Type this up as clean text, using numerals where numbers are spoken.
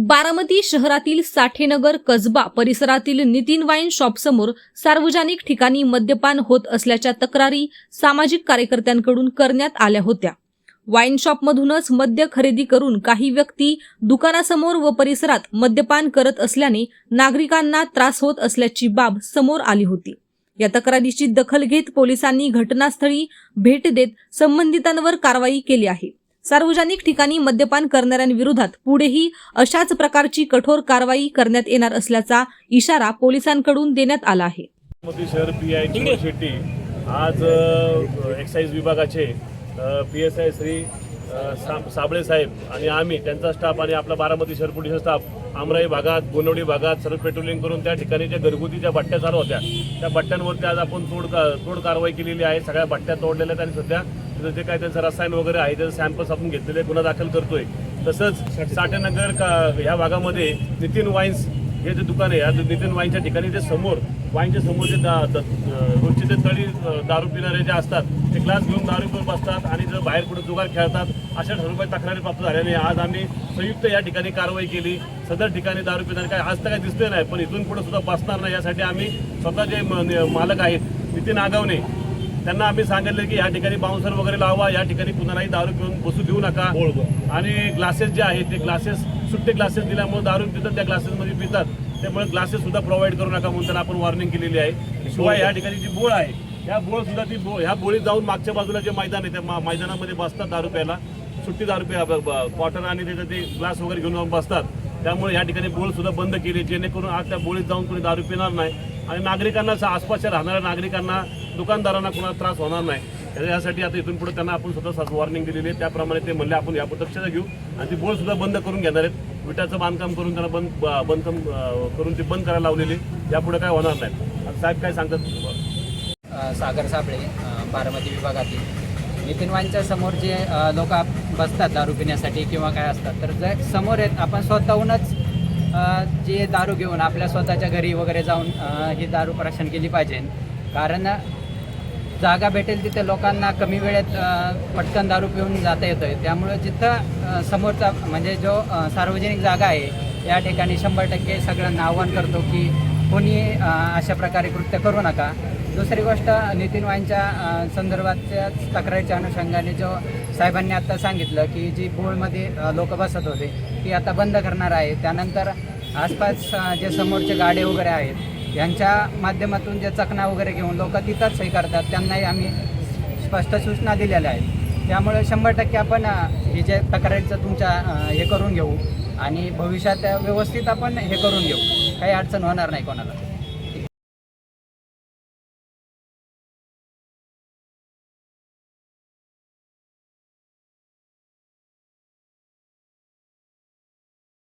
बारामती शहरातील साठेनगर कसबा परिसरातील नितीन वाईन शॉपसमोर सार्वजनिक ठिकाणी मद्यपान होत असल्याच्या तक्रारी सामाजिक कार्यकर्त्यांकडून करण्यात आल्या होत्या। वाईन शॉपमधूनच मद्य खरेदी करून काही व्यक्ती दुकानासमोर व परिसरात मद्यपान करत असल्याने नागरिकांना त्रास होत असल्याची बाब समोर आली होती। या तक्रारीची दखल घेत पोलिसांनी घटनास्थळी भेट देत संबंधितांवर कारवाई केली आहे। सार्वजनिक ठिकाणी मद्यपान करणाऱ्यांविरोधात पुढेही अशाच प्रकारची कठोर कारवाई करण्यात येणार असल्याचा इशारा पोलिसांकडून देण्यात आला आहे। बारामती शहर पीआय शेट्टी आज एक्साइज विभागाचे पीएसआय श्री साबळे साहेब आणि आम्ही त्यांचा स्टाफ आणि आपला बारामती शहर पोलीस स्टाफ आमराई भागात गोनवडी भागात सर्व पेट्रोलिंग करून त्या ठिकाणी ज्या घरगुती बट्ट्या चालू होत्या त्या बट्ट्यांवरती आज आपण तोड कारवाई केलेली आहे। सगळ्या बट्ट्या तोडलेल्या आहेत आणि सध्या जे काय त्यांचं रसायन वगैरे आहे त्याचे सॅम्पल्स आपण घेतलेले गुन्हा दाखल करतोय। तसंच साठेनगर या भागामध्ये नितीन वाईन्स हे जे दुकान आहे या नितीन वाईनच्या ठिकाणी जे समोर वाईनच्या समोर जे रोजचे ते तळी दारू पिणारे जे असतात ते ग्लास घेऊन दारू पिऊन बसतात आणि जर बाहेर कुठे जुगार खेळतात अशा ठरवून तक्रारी प्राप्त झाल्याने आज आम्ही संयुक्त या ठिकाणी कारवाई केली। सदर ठिकाणी दारू पिणारे काय आज तर काही दिसले नाही, पण इथून पुढे सुद्धा बसणार नाही यासाठी आम्ही स्वतः जे मालक आहेत नितीन आगावणे त्यांना आम्ही सांगितलं की या ठिकाणी बाउन्सर वगैरे लावा, या ठिकाणी कुणालाही दारू पिऊन बसू देऊ नका आणि ग्लासेस जे आहेत ते ग्लासेस सुट्टे ग्लासेस दिल्यामुळे दारू पितात त्या ग्लासेसमध्ये पितात, त्यामुळे ग्लासेस सुद्धा प्रोव्हाइड करू नका म्हणून आपण वॉर्निंग केलेली आहे। शिवाय या ठिकाणी जी बोळ आहे या बोळ सुद्धा ह्या बोळीत जाऊन मागच्या बाजूला जे मैदान आहे त्या मैदानामध्ये बसतात दारू प्यायला, सुट्टी दारू प्या क्वार्टर आणि त्याचं ते ग्लास वगैरे घेऊन जाऊन बसतात। त्यामुळे या ठिकाणी बोळ सुद्धा बंद केली जेणेकरून आज त्या बोळीत जाऊन कोणी दारू पिणार नाही आणि नागरिकांना आसपासच्या राहणाऱ्या नागरिकांना दुकानदारांना कोणाला त्रास होणार नाही। यासाठी आता इथून पुढे त्यांना आपण स्वतः वॉर्निंग दिलेली आहे। त्याप्रमाणे ते म्हणले आपण यापुढे दक्षता घेऊ आणि ती बोळ सुद्धा बंद करून घेणार आहेत। विटाचं बांधकाम करून त्यांना बांधकाम करून ती बंद करायला लावलेली, यापुढे काय होणार नाही। साहेब काय सांगतात? सागर साबळे बारामती विभागातील नितीन वाईनच्या समोर जे लोक बसतात दारू पिण्यासाठी किंवा काय असतात तर जे समोर आहेत आपण स्वतःहूनच जे दारू घेऊन आपल्या स्वतःच्या घरी वगैरे जाऊन ही दारू परीक्षण केली पाहिजे। कारण जागा भेटेल तिथे लोकांना कमी वेळेत पटकन दारू पिऊन जाता येतं आहे। त्यामुळे जिथं समोरचा म्हणजे जो सार्वजनिक जागा आहे या ठिकाणी 100% सगळ्यांना आव्हान करतो की कोणी अशा प्रकारे कृत्य करू नका। दुसरी गोष्ट नितीन वाईनच्या संदर्भातच्या तक्रारीच्या अनुषंगाने जो साहेबांनी आता सांगितलं की जी बोळमध्ये लोक बसत होते ती आता बंद करणार आहे। त्यानंतर आसपास जे समोरचे गाडे वगैरे आहेत यांच्या माध्यमातून जे चकना वगैरे घेऊन लोक तिथंच हे करतात त्यांनाही आम्ही स्पष्ट सूचना दिलेल्या आहेत। त्यामुळे 100% आपण हे जे तक्रारीचं तुमच्या हे करून घेऊ आणि भविष्यात व्यवस्थित आपण हे करून घेऊ, काही अडचण होणार नाही कोणाला।